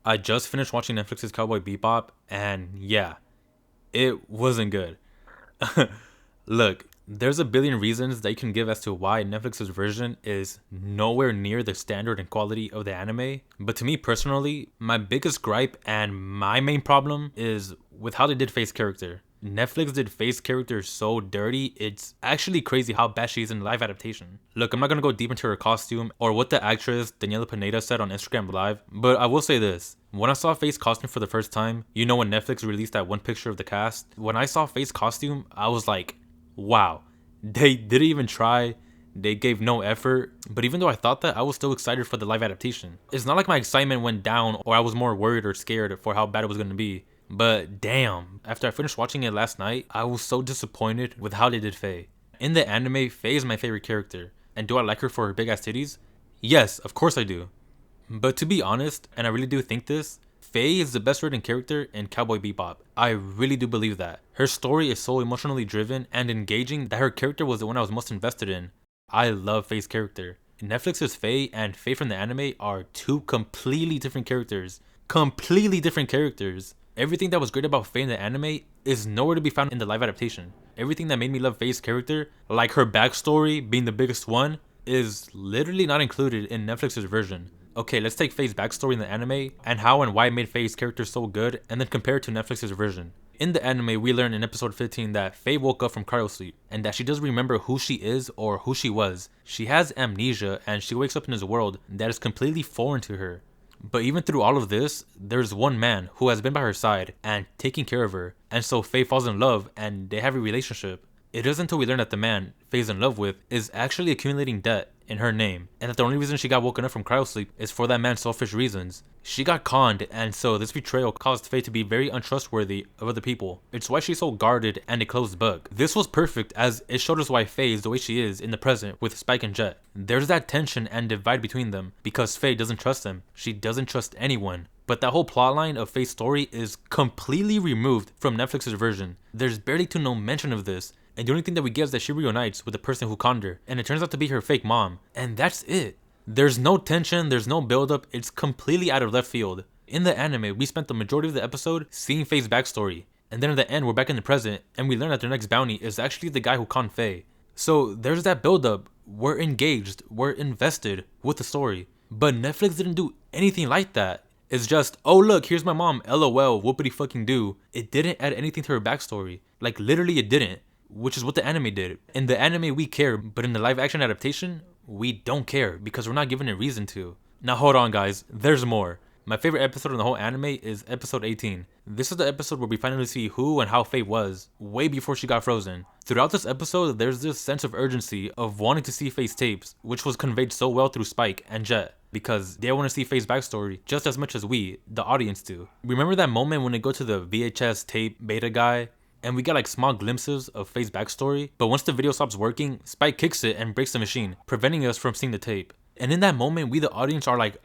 I just finished watching Netflix's Cowboy Bebop, and yeah, it wasn't good. Look, there's a billion reasons that you can give as to why Netflix's version is nowhere near the standard and quality of the anime, but to me personally, my biggest gripe and my main problem is with how they did Faye's character. Netflix did Faye's character so dirty, it's actually crazy how bad she is in live adaptation. Look, I'm not gonna go deep into her costume or what the actress Daniela Pineda said on Instagram Live, but I will say this. When I saw Faye's costume for the first time, you know when Netflix released that one picture of the cast? When I saw Faye's costume, I was like, wow. They didn't even try, they gave no effort, but even though I thought that, I was still excited for the live adaptation. It's not like my excitement went down or I was more worried or scared for how bad it was gonna be. But damn, after I finished watching it last night, I was so disappointed with how they did Faye. In the anime, Faye is my favorite character. And do I like her for her big ass titties? Yes, of course I do. But to be honest, and I really do think this, Faye is the best written character in Cowboy Bebop. I really do believe that. Her story is so emotionally driven and engaging that her character was the one I was most invested in. I love Faye's character. Netflix's Faye and Faye from the anime are two completely different characters. Completely different characters. Everything that was great about Faye in the anime is nowhere to be found in the live adaptation. Everything that made me love Faye's character, like her backstory being the biggest one, is literally not included in Netflix's version. Okay, let's take Faye's backstory in the anime and how and why it made Faye's character so good and then compare it to Netflix's version. In the anime, we learn in episode 15 that Faye woke up from cryosleep and that she doesn't remember who she is or who she was. She has amnesia and she wakes up in this world that is completely foreign to her. But even through all of this, there's one man who has been by her side and taking care of her. And so Faye falls in love and they have a relationship. It isn't until we learn that the man Faye's in love with is actually accumulating debt in her name, and that the only reason she got woken up from cryosleep is for that man's selfish reasons. She got conned, and so this betrayal caused Faye to be very untrustworthy of other people. It's why she's so guarded and a closed book. This was perfect as it showed us why Faye is the way she is in the present with Spike and Jet. There's that tension and divide between them because Faye doesn't trust them. She doesn't trust anyone. But that whole plotline of Faye's story is completely removed from Netflix's version. There's barely to no mention of this. And the only thing that we get is that she reunites with the person who conned her, and it turns out to be her fake mom. And that's it. There's no tension, there's no build-up, it's completely out of left field. In the anime, we spent the majority of the episode seeing Faye's backstory. And then at the end, we're back in the present, and we learn that their next bounty is actually the guy who conned Faye. So there's that build-up. We're engaged, we're invested with the story. But Netflix didn't do anything like that. It's just, oh look, here's my mom, lol, whoopity fucking do. It didn't add anything to her backstory. Like literally it didn't. Which is what the anime did. In the anime we care, but in the live action adaptation, we don't care because we're not given a reason to. Now hold on guys, there's more. My favorite episode in the whole anime is episode 18. This is the episode where we finally see who and how Faye was, way before she got frozen. Throughout this episode, there's this sense of urgency of wanting to see Faye's tapes, which was conveyed so well through Spike and Jet, because they want to see Faye's backstory just as much as we, the audience, do. Remember that moment when they go to the VHS tape beta guy? And we get like small glimpses of Faye's backstory, but once the video stops working, Spike kicks it and breaks the machine, preventing us from seeing the tape. And in that moment, we the audience are like,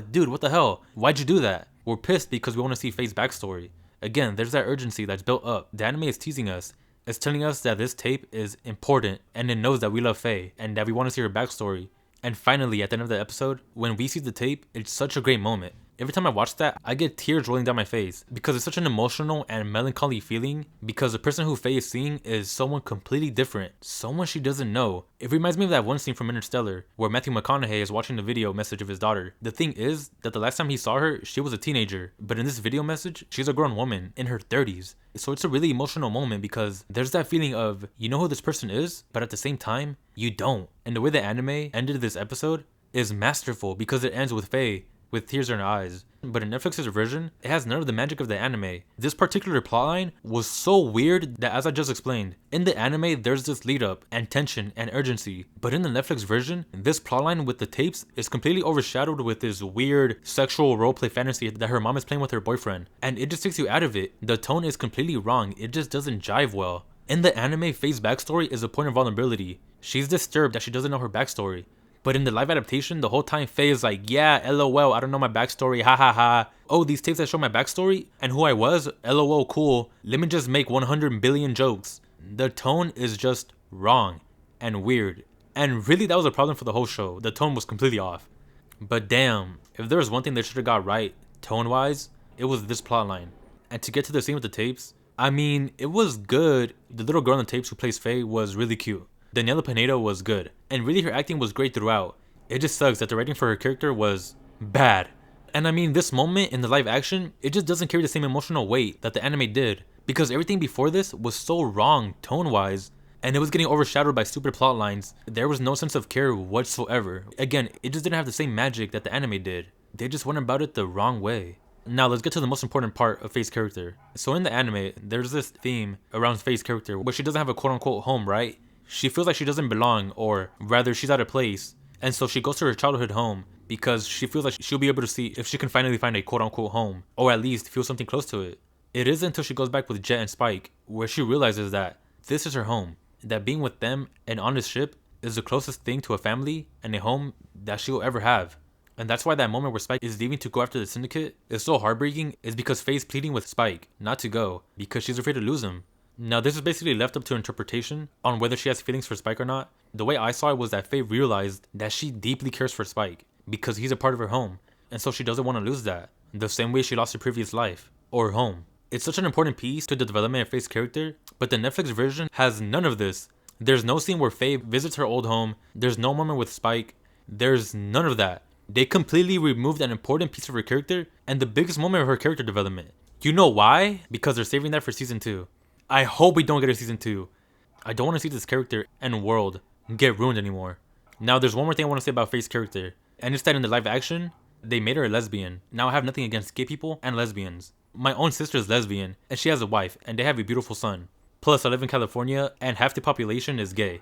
dude, what the hell? Why'd you do that? We're pissed because we want to see Faye's backstory. Again, there's that urgency that's built up. The anime is teasing us. It's telling us that this tape is important and it knows that we love Faye and that we want to see her backstory. And finally, at the end of the episode, when we see the tape, it's such a great moment. Every time I watch that, I get tears rolling down my face because it's such an emotional and melancholy feeling because the person who Faye is seeing is someone completely different, someone she doesn't know. It reminds me of that one scene from Interstellar where Matthew McConaughey is watching the video message of his daughter. The thing is that the last time he saw her, she was a teenager, but in this video message, she's a grown woman in her 30s. So it's a really emotional moment because there's that feeling of, you know who this person is, but at the same time, you don't. And the way the anime ended this episode is masterful because it ends with Faye with tears in her eyes. But in Netflix's version, it has none of the magic of the anime. This particular plotline was so weird that, as I just explained, in the anime there's this lead up and tension and urgency. But in the Netflix version, this plotline with the tapes is completely overshadowed with this weird sexual roleplay fantasy that her mom is playing with her boyfriend. And it just takes you out of it. The tone is completely wrong. It just doesn't jive well. In the anime, Faye's backstory is a point of vulnerability. She's disturbed that she doesn't know her backstory. But in the live adaptation, the whole time Faye is like, yeah, lol, I don't know my backstory, ha ha ha. Oh, these tapes that show my backstory and who I was, lol, cool. Let me just make 100 billion jokes. The tone is just wrong and weird. And really, that was a problem for the whole show. The tone was completely off. But damn, if there was one thing they should have got right, tone-wise, it was this plotline. And to get to the scene with the tapes, I mean, it was good. The little girl on the tapes who plays Faye was really cute. Daniela Pineda was good. And really her acting was great throughout. It just sucks that the writing for her character was bad. And I mean, this moment in the live action, it just doesn't carry the same emotional weight that the anime did. Because everything before this was so wrong tone-wise. And it was getting overshadowed by stupid plot lines. There was no sense of care whatsoever. Again, it just didn't have the same magic that the anime did. They just went about it the wrong way. Now let's get to the most important part of Faye's character. So in the anime, there's this theme around Faye's character where she doesn't have a quote-unquote home, right? She feels like she doesn't belong, or rather she's out of place. And so she goes to her childhood home because she feels like she'll be able to see if she can finally find a quote-unquote home, or at least feel something close to it. It isn't until she goes back with Jet and Spike where she realizes that this is her home. That being with them and on this ship is the closest thing to a family and a home that she'll ever have. And that's why that moment where Spike is leaving to go after the syndicate is so heartbreaking, is because Faye's pleading with Spike not to go because she's afraid to lose him. Now this is basically left up to interpretation on whether she has feelings for Spike or not. The way I saw it was that Faye realized that she deeply cares for Spike because he's a part of her home, and so she doesn't want to lose that, the same way she lost her previous life, or home. It's such an important piece to the development of Faye's character, but the Netflix version has none of this. There's no scene where Faye visits her old home, there's no moment with Spike, there's none of that. They completely removed an important piece of her character and the biggest moment of her character development. You know why? Because they're saving that for season 2. I hope we don't get a season 2. I don't want to see this character and world get ruined anymore. Now there's one more thing I want to say about Faye's character, and it's that in the live action, they made her a lesbian. Now I have nothing against gay people and lesbians. My own sister is lesbian, and she has a wife, and they have a beautiful son. Plus, I live in California, and half the population is gay.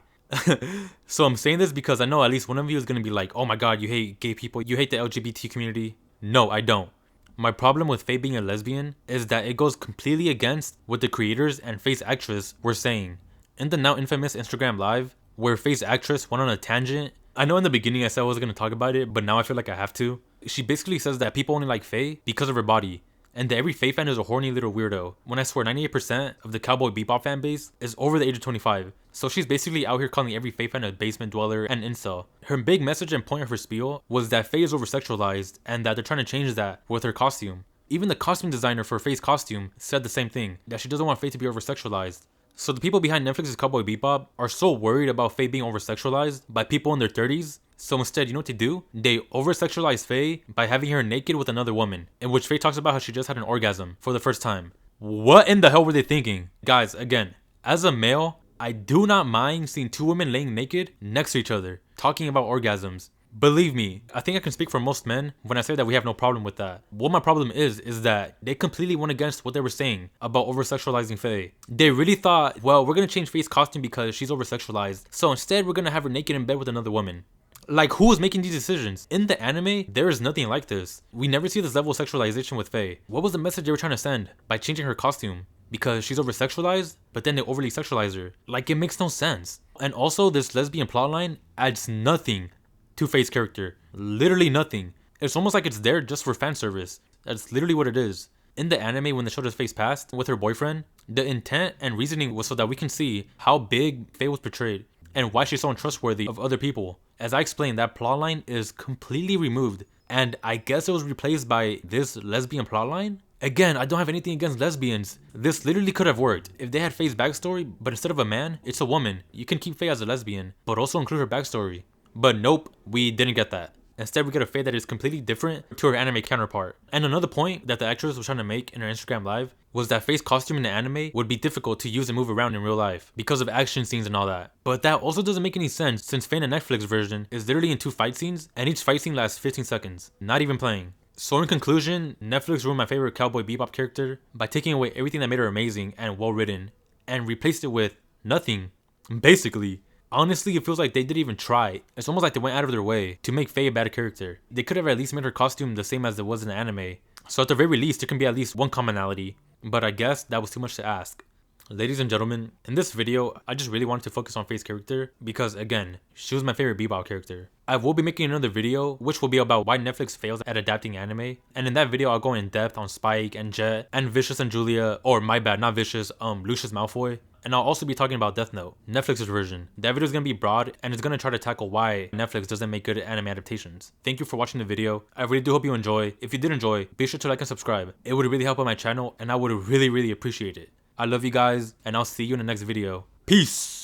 So I'm saying this because I know at least one of you is going to be like, oh my god, you hate gay people, you hate the LGBT community. No, I don't. My problem with Faye being a lesbian is that it goes completely against what the creators and Faye's actress were saying. In the now infamous Instagram Live, where Faye's actress went on a tangent, I know in the beginning I said I wasn't going to talk about it, but now I feel like I have to. She basically says that people only like Faye because of her body, and that every Faye fan is a horny little weirdo, when I swear 98% of the Cowboy Bebop fan base is over the age of 25. So she's basically out here calling every Faye fan a basement dweller and incel. Her big message and point of her spiel was that Faye is over-sexualized and that they're trying to change that with her costume. Even the costume designer for Faye's costume said the same thing, that she doesn't want Faye to be over-sexualized. So the people behind Netflix's Cowboy Bebop are so worried about Faye being over-sexualized by people in their 30s. So instead, you know what they do? They over-sexualize Faye by having her naked with another woman, in which Faye talks about how she just had an orgasm for the first time. What in the hell were they thinking? Guys, again, as a male, I do not mind seeing two women laying naked next to each other, talking about orgasms. Believe me, I think I can speak for most men when I say that we have no problem with that. What my problem is that they completely went against what they were saying about over-sexualizing Faye. They really thought, well, we're gonna change Faye's costume because she's over-sexualized, so instead we're gonna have her naked in bed with another woman. Like, who is making these decisions? In the anime, there is nothing like this. We never see this level of sexualization with Faye. What was the message they were trying to send by changing her costume? Because she's over-sexualized, but then they overly sexualize her. Like, it makes no sense. And also, this lesbian plotline adds nothing to Faye's character. Literally nothing. It's almost like it's there just for fan service. That's literally what it is. In the anime, when they showed us Faye's past with her boyfriend, the intent and reasoning was so that we can see how big Faye was portrayed and why she's so untrustworthy of other people. As I explained, that plotline is completely removed, and I guess it was replaced by this lesbian plotline? Again, I don't have anything against lesbians. This literally could have worked if they had Faye's backstory, but instead of a man, it's a woman. You can keep Faye as a lesbian, but also include her backstory. But nope, we didn't get that. Instead, we get a Faye that is completely different to her anime counterpart. And another point that the actress was trying to make in her Instagram Live was that Faye's costume in the anime would be difficult to use and move around in real life because of action scenes and all that. But that also doesn't make any sense since Faye in the Netflix version is literally in 2 fight scenes and each fight scene lasts 15 seconds. Not even playing. So in conclusion, Netflix ruined my favorite Cowboy Bebop character by taking away everything that made her amazing and well written and replaced it with nothing. Basically. Honestly, it feels like they didn't even try. It's almost like they went out of their way to make Faye a better character. They could have at least made her costume the same as it was in the anime. So at the very least, there can be at least one commonality. But I guess that was too much to ask. Ladies and gentlemen, in this video, I just really wanted to focus on Faye's character because, again, she was my favorite Bebop character. I will be making another video, which will be about why Netflix fails at adapting anime. And in that video, I'll go in depth on Spike and Jet and Vicious and Julia, or my bad, not Vicious, Lucius Malfoy. And I'll also be talking about Death Note, Netflix's version. That video is going to be broad and it's going to try to tackle why Netflix doesn't make good anime adaptations. Thank you for watching the video. I really do hope you enjoy. If you did enjoy, be sure to like and subscribe. It would really help out my channel and I would really appreciate it. I love you guys and I'll see you in the next video. Peace!